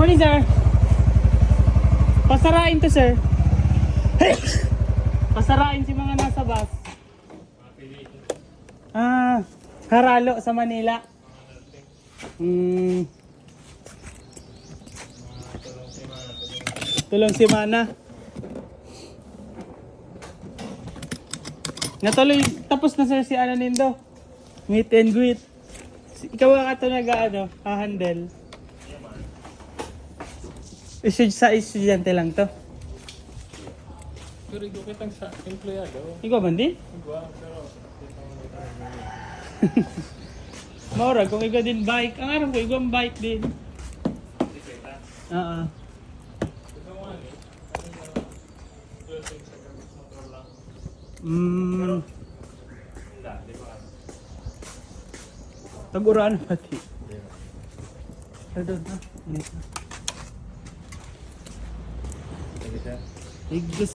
Morning, sir. Pasarain to, sir. Pasarain si mga nasa bus. Haralo sa Manila. Tulong si Mana. Natuloy, tapos na, sir, si ano nindo. Meet and greet. Ikaw ang ato handle. Sa estudyante lang to. Pero ikaw kitang sa empleyado. Ikaw man din? Ikaw, pero... Maura, kung ikaw din bike. Ang aram ko, ikaw ang bike din. Oo. Taguraan pati. Pardon na. Igos.